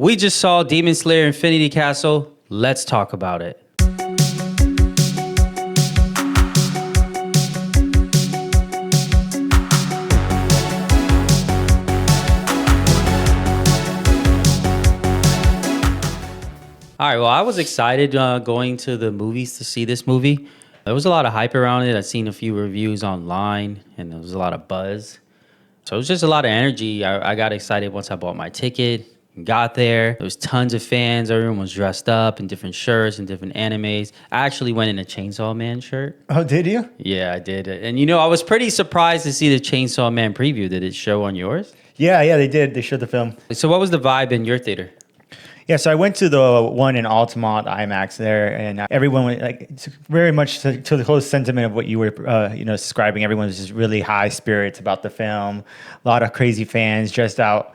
We just saw Demon Slayer Infinity Castle. Let's talk about it. All right, well, I was excited going to the movies to see this movie. There was a lot of hype around it. I've seen a few reviews online, and there was a lot of buzz. So it was just a lot of energy. I got excited once I bought my ticket. Got there was tons of fans. Everyone was dressed up in different shirts and different animes. I actually went in a Chainsaw Man shirt. Oh, did you? Yeah, I did. And I was pretty surprised to see the Chainsaw Man preview. Did it show on yours? Yeah, they did. They showed the film. So what was the vibe in your theater? Yeah, so I went to the one in Altamont IMAX there, and everyone went it's very much to the close sentiment of what you were, describing. Everyone was just really high spirits about the film. A lot of crazy fans dressed up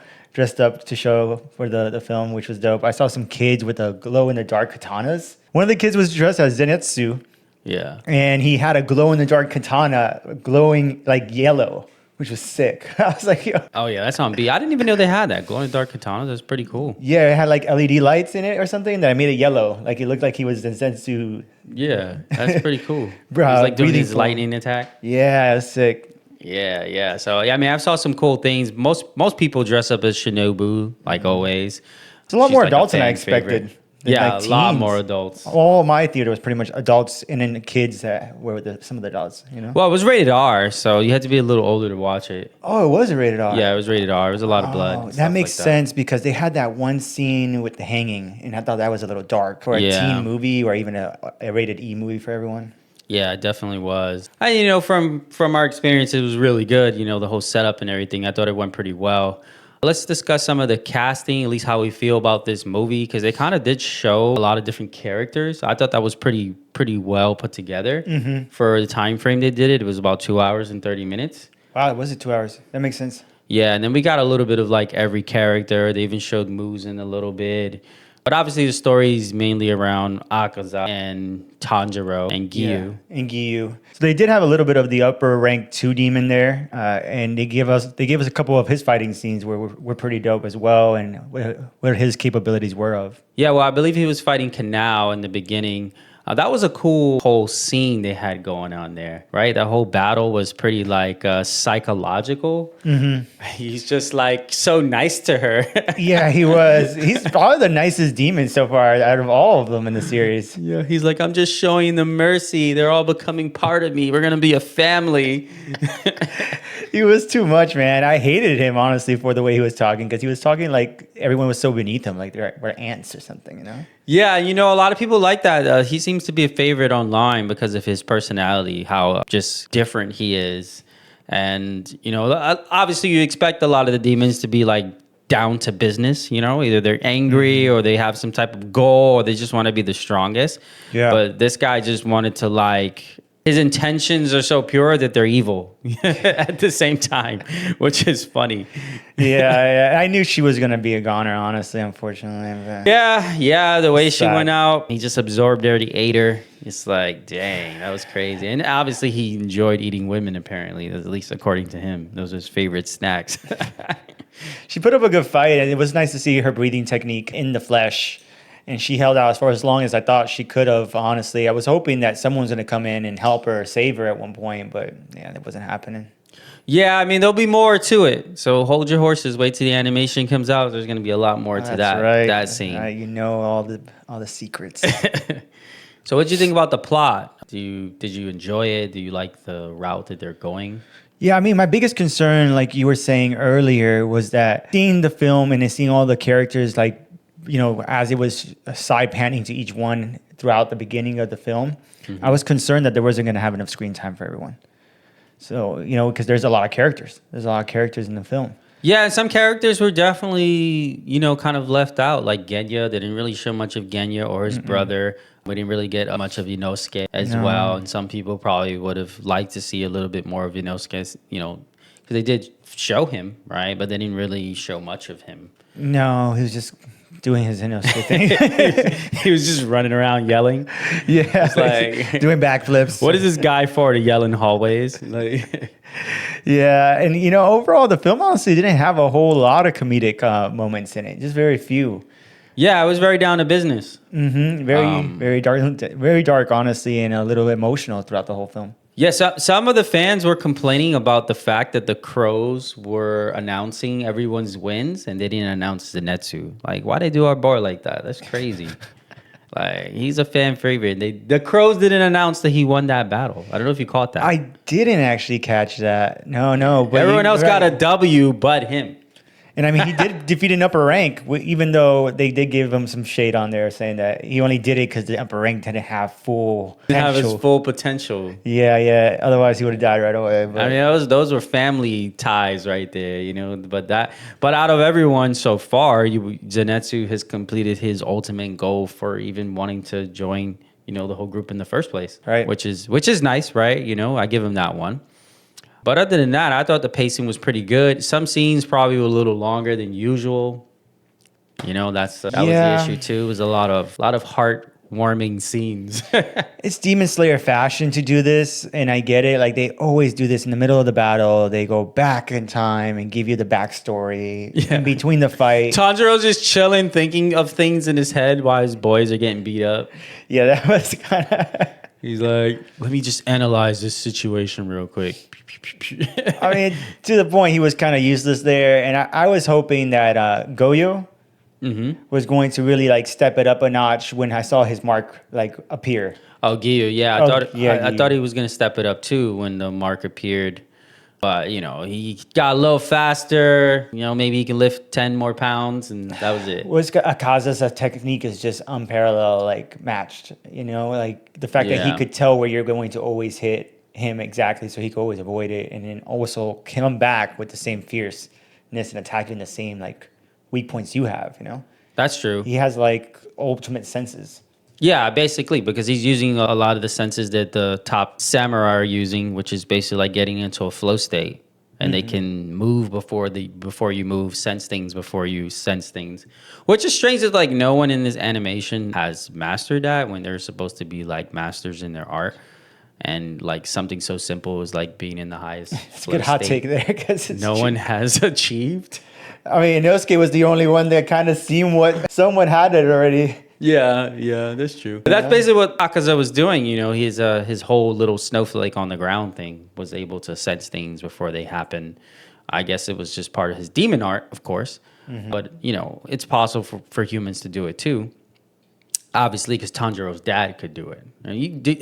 to show for the film, which was dope. I saw some kids with the glow-in-the-dark katanas. One of the kids was dressed as Zenitsu. Yeah. And he had a glow-in-the-dark katana glowing like yellow, which was sick. I was like, yo. Oh, yeah, that's on B. I didn't even know they had that. Glow-in-the-dark katanas. That's pretty cool. Yeah, it had like LED lights in it or something that made it yellow. Like it looked like he was Zenitsu. Yeah, that's pretty cool. Bro, he was like doing his form. lightning attack. Yeah, it was sick. Yeah. So, I mean, I saw some cool things. Most people dress up as Shinobu, like always. It's a lot She's more like a adults than I fan expected. favorite. Yeah, Like a lot teens. more adults. All my theater was pretty much adults and then kids that were some of the adults, Well, it was rated R, so you had to be a little older to watch it. Oh, it was rated R. Yeah, it was rated R. It was a lot of blood. and That stuff makes like sense because they had that one scene with the hanging, and I thought that was a little dark for a teen movie or even a rated E movie for everyone. Yeah, it definitely was. And, from our experience, it was really good. The whole setup and everything. I thought it went pretty well. Let's discuss some of the casting, at least how we feel about this movie, because they kind of did show a lot of different characters. I thought that was pretty well put together for the time frame they did it. It was about 2 hours and 30 minutes. Wow, was it 2 hours? That makes sense. Yeah, and then we got a little bit of like every character. They even showed Muzan a little bit. But obviously the story is mainly around Akaza and Tanjiro and Giyu. Yeah, and Giyu. So they did have a little bit of the upper rank 2 demon there, and they gave us a couple of his fighting scenes where were pretty dope as well, and what his capabilities were of. Yeah, well, I believe he was fighting Kanao in the beginning. That was a cool whole scene they had going on there, right? That whole battle was pretty like psychological. Mm-hmm. He's just like so nice to her. Yeah, he was. He's probably the nicest demon so far out of all of them in the series. Yeah, he's like, I'm just showing them mercy. They're all becoming part of me. We're going to be a family. He was too much, man. I hated him, honestly, for the way he was talking, because he was talking like everyone was so beneath him, like we're ants or something, Yeah, a lot of people like that. He seems to be a favorite online because of his personality, how just different he is. And, obviously you expect a lot of the demons to be like down to business, either they're angry or they have some type of goal or they just want to be the strongest. Yeah. But this guy just wanted to his intentions are so pure that they're evil at the same time, which is funny. Yeah, I knew she was going to be a goner, honestly, unfortunately. Yeah, the way she Sad. went out, he just absorbed her, he ate her. It's like, dang, that was crazy. And obviously he enjoyed eating women, apparently, at least according to him. Those are his favorite snacks. She put up a good fight, and it was nice to see her breathing technique in the flesh. And she held out as long as I thought she could have, honestly. I was hoping that someone's going to come in and help her, save her at one point, but yeah, that wasn't happening. Yeah, I mean, there'll be more to it. So hold your horses. Wait till the animation comes out. There's going to be a lot more to that scene. You know all the secrets. So what did you think about the plot? Did you enjoy it? Do you like the route that they're going? Yeah, I mean, my biggest concern, like you were saying earlier, was that seeing the film and then seeing all the characters, as it was side panning to each one throughout the beginning of the film, I was concerned that there wasn't going to have enough screen time for everyone. So, because there's a lot of characters. There's a lot of characters in the film. Yeah, and some characters were definitely, kind of left out, like Genya. They didn't really show much of Genya or his brother. We didn't really get much of Inosuke as well. And some people probably would have liked to see a little bit more of Inosuke, because they did show him, right? But they didn't really show much of him. No, he was just doing his Inosuke thing. He was just running around yelling. Yeah, like doing backflips. What is this guy for to yell in hallways? Like, Yeah, and overall, the film honestly didn't have a whole lot of comedic moments in it. Just very few. yeah, it was very down to business. Very dark, honestly, and a little emotional throughout the whole film. Yeah, so, some of the fans were complaining about the fact that the Crows were announcing everyone's wins and they didn't announce Zenitsu. Like, why they do our boy like that? That's crazy. Like, he's a fan favorite. The Crows didn't announce that he won that battle. I don't know if you caught that. I didn't actually catch that. No. But Everyone else got a W but him. And I mean, he did defeat an upper rank, even though they did give him some shade on there, saying that he only did it because the upper rank didn't have full Didn't have his potential. full potential. Yeah. Otherwise, he would have died right away. But. I mean, those were family ties right there, But out of everyone so far, Zenitsu has completed his ultimate goal for even wanting to join, the whole group in the first place, right? Which is nice, right? I give him that one. But other than that, I thought the pacing was pretty good. Some scenes probably were a little longer than usual. That was the issue too. It was a lot of heartwarming scenes. It's Demon Slayer fashion to do this, and I get it. Like, they always do this in the middle of the battle. They go back in time and give you the backstory in between the fight. Tanjiro's just chilling, thinking of things in his head while his boys are getting beat up. Yeah, that was kind of... He's like, let me just analyze this situation real quick. I mean, to the point, he was kind of useless there. And I was hoping that Goyo was going to really, like, step it up a notch when I saw his mark, like, appear. Oh, Giyu, yeah. I thought he was going to step it up, too, when the mark appeared. But, he got a little faster. Maybe he can lift 10 more pounds, and that was it. Akaza's technique is just unparalleled, like, matched. Like, the fact that he could tell where you're going to always hit him exactly, so he could always avoid it, and then also come back with the same fierceness and attacking the same, like, weak points you have, That's true. He has, like, ultimate senses. Yeah, basically, because he's using a lot of the senses that the top samurai are using, which is basically like getting into a flow state. And they can move before you move, sense things before you sense things. Which is strange that, like, no one in this animation has mastered that when they're supposed to be, like, masters in their art. And, like, something so simple as, like, being in the highest It's a good hot take there, because no one has achieved. I mean, Inosuke was the only one that kind of seemed what someone had it already. Yeah, that's true. But that's basically what Akaza was doing. His whole little snowflake on the ground thing was able to sense things before they happen. I guess it was just part of his demon art, of course. But, it's possible for humans to do it too. Obviously, because Tanjiro's dad could do it.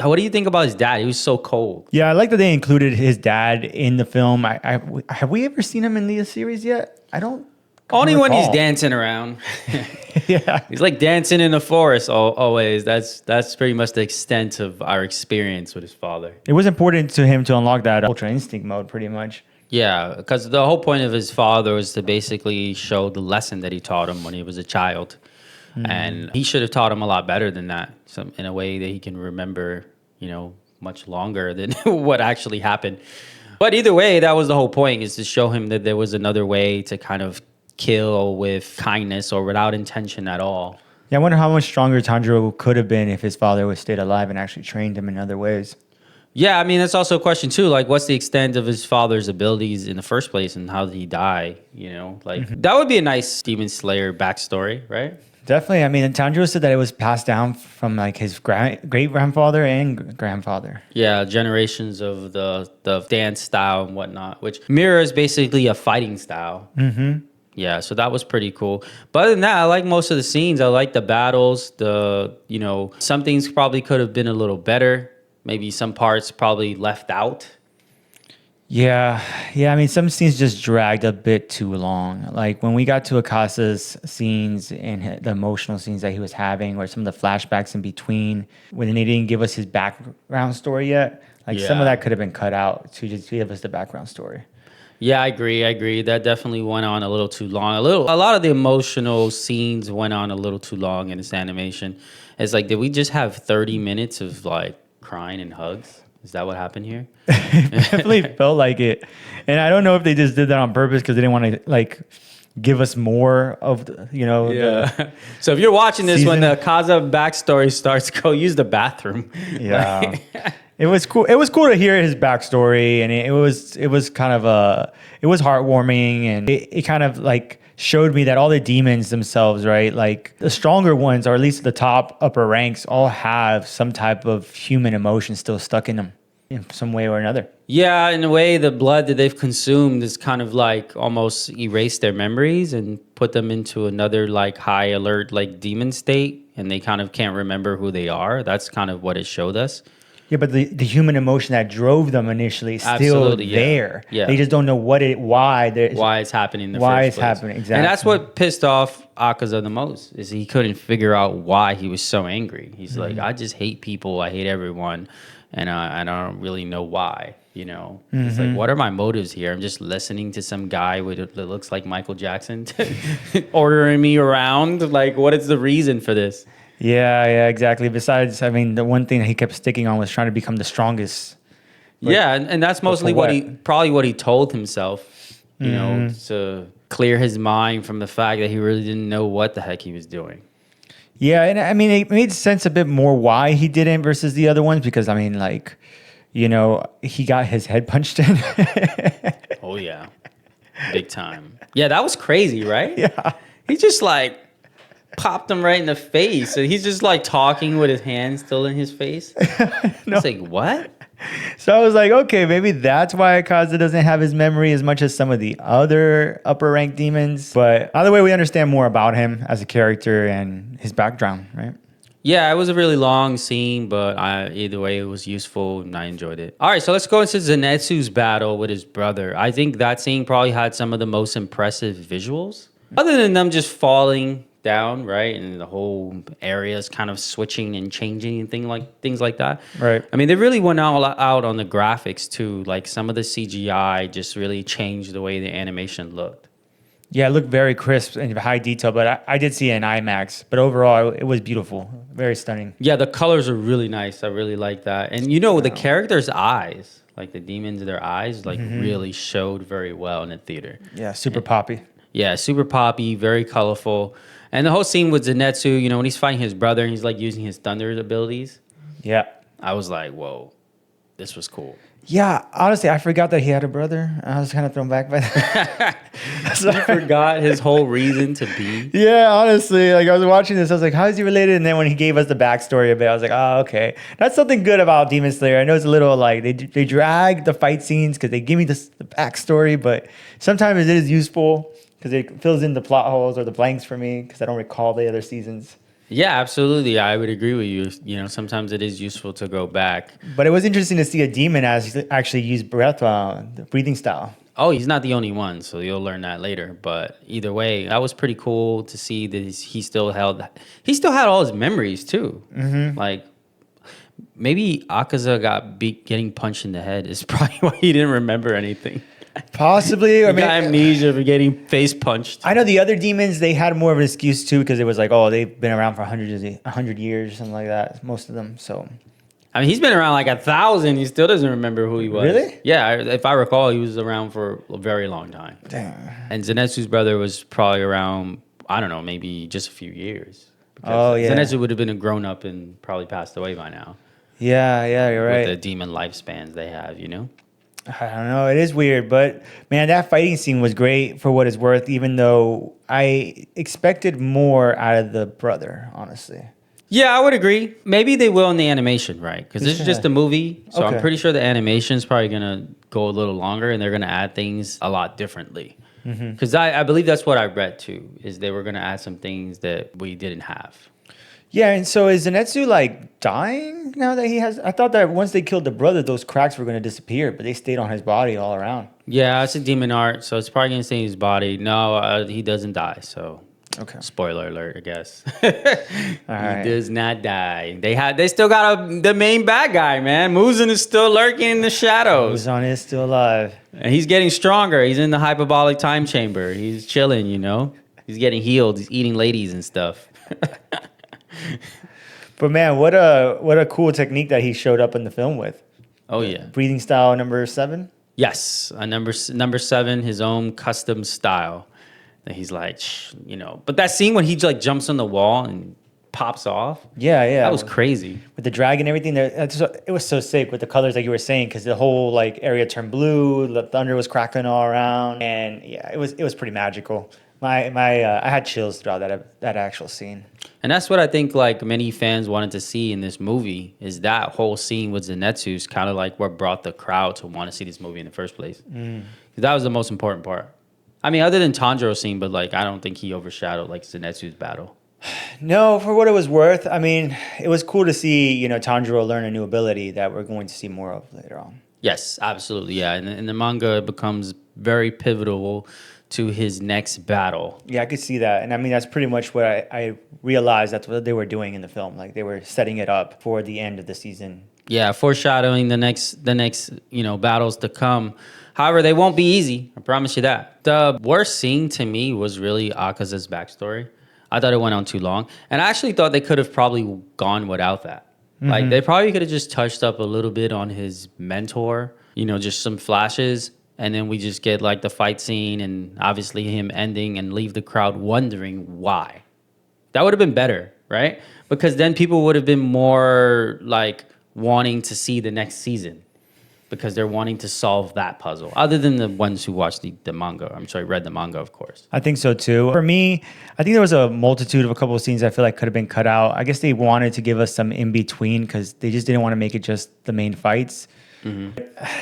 What do you think about his dad? He was so cold. Yeah, I like that they included his dad in the film. Have we ever seen him in the series yet? I don't. Only when he's dancing around. Yeah. He's like dancing in the forest always. That's pretty much the extent of our experience with his father. It was important to him to unlock that Ultra Instinct mode, pretty much. Yeah, because the whole point of his father was to basically show the lesson that he taught him when he was a child. And he should have taught him a lot better than that, in a way that he can remember, much longer than what actually happened. But either way, that was the whole point, is to show him that there was another way to kind of kill with kindness or without intention at all. Yeah, I wonder how much stronger Tanjiro could have been if his father was stayed alive and actually trained him in other ways. Yeah, I mean, that's also a question too. Like, what's the extent of his father's abilities in the first place, and how did he die? That would be a nice Demon Slayer backstory, right? Definitely. I mean, Tanjiro said that it was passed down from, like, his great-grandfather and grandfather. Yeah, generations of the dance style and whatnot, which mirrors basically a fighting style. Yeah, so that was pretty cool. But other than that, I like most of the scenes. I like the battles. Some things probably could have been a little better. Maybe some parts probably left out. Yeah. I mean, some scenes just dragged a bit too long. Like, when we got to Akasa's scenes and the emotional scenes that he was having, or some of the flashbacks in between, when they didn't give us his background story yet, like, some of that could have been cut out to just give us the background story. Yeah, I agree. That definitely went on a little too long. A lot of the emotional scenes went on a little too long in this animation. It's like, did we just have 30 minutes of, like, crying and hugs? Is that what happened here? It definitely felt like it. And I don't know if they just did that on purpose because they didn't want to, like, give us more of the, Yeah. So if you're watching this when season. the Kaza backstory starts, go use the bathroom. Yeah. It was cool. It was cool to hear his backstory, and it was kind of it was heartwarming, and it kind of like showed me that all the demons themselves, right? Like the stronger ones, or at least the top upper ranks, all have some type of human emotion still stuck in them in some way or another. Yeah, in a way, the blood that they've consumed is kind of like almost erased their memories and put them into another like high alert, like demon state, and they kind of can't remember who they are. That's kind of what it showed us. Yeah, but the human emotion that drove them initially is still Absolutely, yeah. there. Yeah. They just don't know why Why it's happening in the why first it's place. happening, exactly. And that's what pissed off Akaza the most, is he couldn't figure out why he was so angry. He's like, I just hate people, I hate everyone, and I don't really know why. He's like, what are my motives here? I'm just listening to some guy that looks like Michael Jackson ordering me around. Like, what is the reason for this? Yeah, exactly. Besides, I mean, the one thing that he kept sticking on was trying to become the strongest. Yeah, and that's mostly what? what he told himself, to clear his mind from the fact that he really didn't know what the heck he was doing. Yeah, and I mean, it made sense a bit more why he didn't versus the other ones, because I mean, like, he got his head punched in. Oh yeah, big time. Yeah, that was crazy, right? Yeah. He just like popped him right in the face, and he's just like talking with his hand still in his face. No. It's like, what? So I was like, okay, maybe that's why Akaza doesn't have his memory as much as some of the other upper rank demons. But either way, we understand more about him as a character and his background, right? Yeah, it was a really long scene, but either way, it was useful, and I enjoyed it. All right, so let's go into Zenitsu's battle with his brother. I think that scene probably had some of the most impressive visuals. Other than them just falling down, right? And the whole area is kind of switching and changing and things like that. Right. I mean, they really went all out on the graphics too. Like some of the CGI just really changed the way the animation looked. Yeah, it looked very crisp and high detail, but I did see it in IMAX. But overall, it was beautiful. Very stunning. Yeah, the colors are really nice. I really like that. And the characters' eyes, like the demons, their eyes, like really showed very well in the theater. Yeah, super poppy. Yeah, super poppy, very colorful. And the whole scene with Zenitsu, when he's fighting his brother and he's like using his thunder abilities, Yeah. I was like, whoa, this was cool. Yeah, honestly, I forgot that he had a brother. I was kind of thrown back by that. You forgot his whole reason to be. Yeah, honestly, like I was watching this, I was like, how is he related? And then when he gave us the backstory a bit, I was like, oh, okay. That's something good about Demon Slayer. I know it's a little like they drag the fight scenes because they give me the backstory, but sometimes it is useful because it fills in the plot holes or the blanks for me because I don't recall the other seasons. Yeah, absolutely. I would agree with you. Sometimes it is useful to go back. But it was interesting to see a demon actually use the breathing style. Oh, he's not the only one, so you'll learn that later. But either way, that was pretty cool to see that he still had all his memories too. Like maybe Akaza getting punched in the head is probably why he didn't remember anything. Possibly, or He got amnesia for getting face punched. I know the other demons, they had more of an excuse too because it was like, oh, they've been around for 100 years, something like that. Most of them. So, I mean, he's been around like 1,000. He still doesn't remember who he was. Really? Yeah, if I recall, he was around for a very long time. damn. And Zenitsu's brother was probably around, I don't know, maybe just a few years. Because Oh, yeah. Zenitsu would have been a grown up and probably passed away by now. Yeah, you're With the right. demon lifespans they have. I don't know. It is weird, but man, that fighting scene was great for what it's worth, even though I expected more out of the brother, honestly. Yeah, I would agree. Maybe they will in the animation, right? Because this is just a movie, so Okay. I'm pretty sure the animation is probably gonna go a little longer, and they're gonna add things a lot differently. Because I believe that's what I read too, is they were gonna add some things that we didn't have. Yeah, and so is Zenitsu like dying now that he has? I thought that once they killed the brother, those cracks were going to disappear, but they stayed on his body all around. Yeah, it's a demon art, so it's probably gonna stay in his body. No, he doesn't die. So, Okay. spoiler alert, I guess. right. He does not die. They still got the main bad guy, man. Muzan is still lurking in the shadows, Muzan is still alive. and he's getting stronger. He's in the hyperbolic time chamber. He's chilling, He's getting healed. He's eating ladies and stuff. But man, what a cool technique that he showed up in the film with. Oh yeah. Breathing style number 7. Yes, number 7, his own custom style. And he's like, Shh, But that scene when he like jumps on the wall and pops off, Yeah, that was crazy. with the drag and everything. It was so sick with the colors, like you were saying, because the whole like area turned blue. The thunder was crackling all around, and yeah, it was pretty magical. I had chills throughout that actual scene. And that's what I think like many fans wanted to see in this movie is that whole scene with Zenitsu's kind of like what brought the crowd to want to see this movie in the first place. 'Cause that was the most important part. I mean, other than Tanjiro's scene, but like I don't think he overshadowed like Zenitsu's battle. No, for what it was worth, I mean, it was cool to see Tanjiro learn a new ability that we're going to see more of later on. Yes, absolutely. Yeah. In the manga, it becomes very pivotal to his next battle. Yeah, I could see that, and I mean that's pretty much what I realized that's what they were doing in the film. Like they were setting it up for the end of the season. Yeah, foreshadowing the next battles to come. However, they won't be easy. I promise you that. The worst scene to me was really Akaza's backstory. I thought it went on too long, and I actually thought they could have probably gone without that. Like they probably could have just touched up a little bit on his mentor, just some flashes, and then we just get like the fight scene and obviously him ending and leave the crowd wondering why. That would have been better, right? Because then people would have been more like wanting to see the next season because they're wanting to solve that puzzle. Other than the ones who watched the manga. Read the manga, of course. I think so too. For me, I think there was a multitude of a couple of scenes I feel like could have been cut out. I guess they wanted to give us some in between because they just didn't want to make it just the main fights.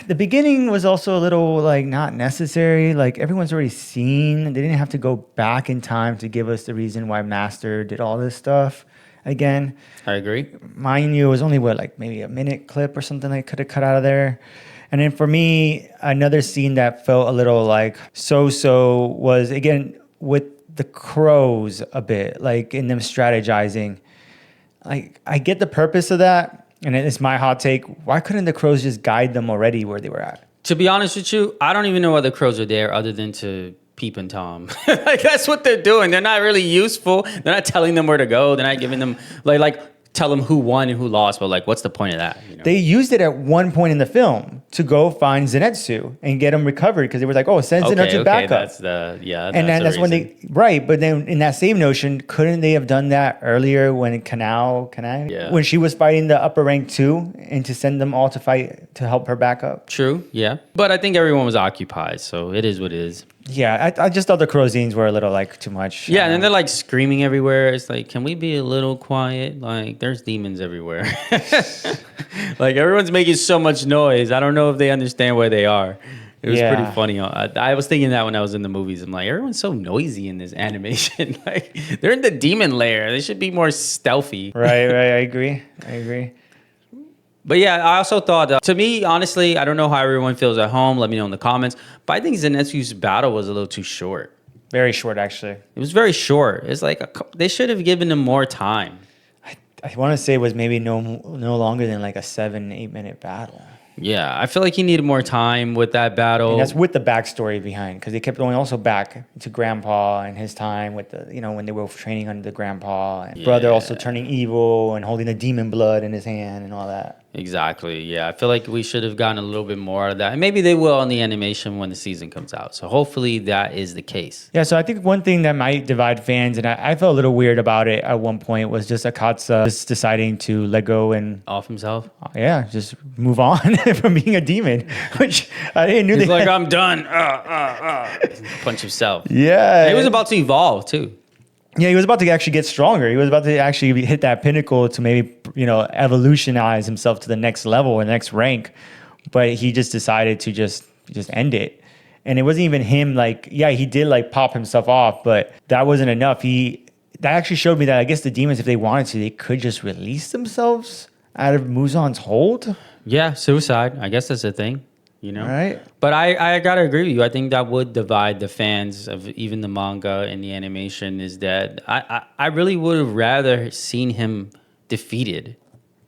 The beginning was also a little like not necessary. Like everyone's already seen. They didn't have to go back in time to give us the reason why Master did all this stuff again. I agree. Mind you, it was only like maybe a minute clip or something they could have cut out of there. And then for me, another scene that felt a little like so was again with the crows a bit, like in them strategizing. Like I get the purpose of that. And it's my hot take. Why couldn't the crows just guide them already where they were at? To be honest with you, I don't even know why the crows are there other than to peep and Tom. Like that's what they're doing. They're not really useful. They're not telling them where to go. They're not giving them like tell them who won and who lost. But like, what's the point of that? They used it at one point in the film to go find Zenitsu and get him recovered because they were like, "Oh, send Zenitsu back up." That's when they right. But then in that same notion, couldn't they have done that earlier when when she was fighting the upper rank too, and to send them all to fight to help her back up? True, yeah. But I think everyone was occupied, so it is what it is. Yeah, I just thought the crow scenes were a little like too much. Yeah, and then they're like screaming everywhere. It's like, can we be a little quiet? Like, there's demons everywhere. Like, everyone's making so much noise. I don't know if they understand where they are. It was pretty funny. I was thinking that when I was in the movies. I'm like, everyone's so noisy in this animation. Like, they're in the demon lair. They should be more stealthy. Right. I agree. But yeah, I also thought, to me, honestly, I don't know how everyone feels at home. Let me know in the comments. But I think Zenitsu's battle was a little too short. Very short, actually. It was very short. It's like they should have given him more time. I want to say it was maybe no longer than like a 7-8 minute battle. Yeah, I feel like he needed more time with that battle. And that's with the backstory behind, because they kept going also back to Grandpa and his time with the, when they were training under the Grandpa and brother also turning evil and holding the demon blood in his hand and all that. Exactly. Yeah, I feel like we should have gotten a little bit more of that. And maybe they will on the animation when the season comes out. So hopefully that is the case. Yeah, so I think one thing that might divide fans, and I felt a little weird about it at one point, was just Akatsuki just deciding to let go and off himself. Yeah, just move on from being a demon, which I didn't know. He's like, I'm done. Punch himself. Yeah. He was about to evolve too. Yeah, he was about to actually get stronger. He was about to actually hit that pinnacle to maybe, evolutionize himself to the next level or next rank. But he just decided to just end it. And it wasn't even him he did pop himself off, but that wasn't enough. That actually showed me that I guess the demons, if they wanted to, they could just release themselves out of Muzan's hold. Yeah, suicide. I guess that's a thing. Right. But I gotta agree with you. I think that would divide the fans of even the manga and the animation, is that I really would have rather seen him defeated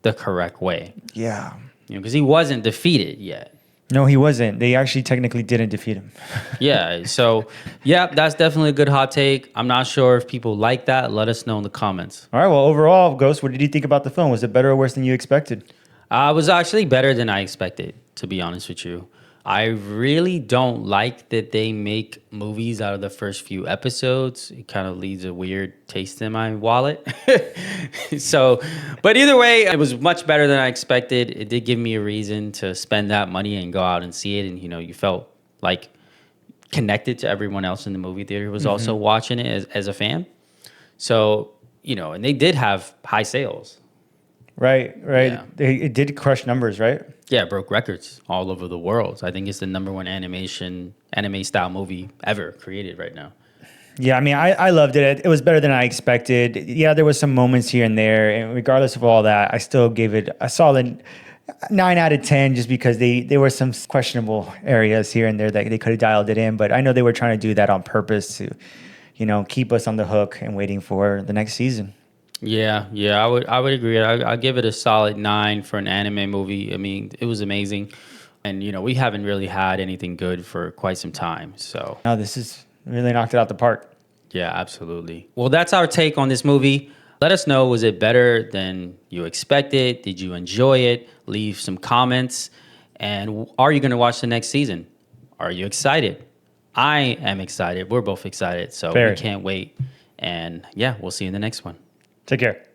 the correct way. Yeah. Because he wasn't defeated yet. No, he wasn't. They actually technically didn't defeat him. Yeah. So, yeah, that's definitely a good hot take. I'm not sure if people like that. Let us know in the comments. All right. Well, overall, Ghost, what did you think about the film? Was it better or worse than you expected? It was actually better than I expected, to be honest with you. I really don't like that they make movies out of the first few episodes. It kind of leaves a weird taste in my wallet. So, but either way, it was much better than I expected. It did give me a reason to spend that money and go out and see it. And, you felt like connected to everyone else in the movie theater who was also watching it as a fan. So, and they did have high sales. Right. Yeah. It did crush numbers, right? Yeah, it broke records all over the world. I think it's the number one anime style movie ever created right now. Yeah, I mean, I loved it. It was better than I expected. Yeah, there was some moments here and there, and regardless of all that, I still gave it a solid 9 out of 10, just because there were some questionable areas here and there that they could have dialed it in. But I know they were trying to do that on purpose to, keep us on the hook and waiting for the next season. Yeah, I would agree. I'd give it a solid 9 for an anime movie. I mean, it was amazing, and we haven't really had anything good for quite some time. So No, this is really knocked it out the park. yeah, absolutely. Well, that's our take on this movie. Let us know, was it better than you expected? Did you enjoy it? Leave some comments. And are you going to watch the next season? Are you excited? I am excited. We're both excited. So Very. we can't wait. And yeah, we'll see you in the next one. Take care.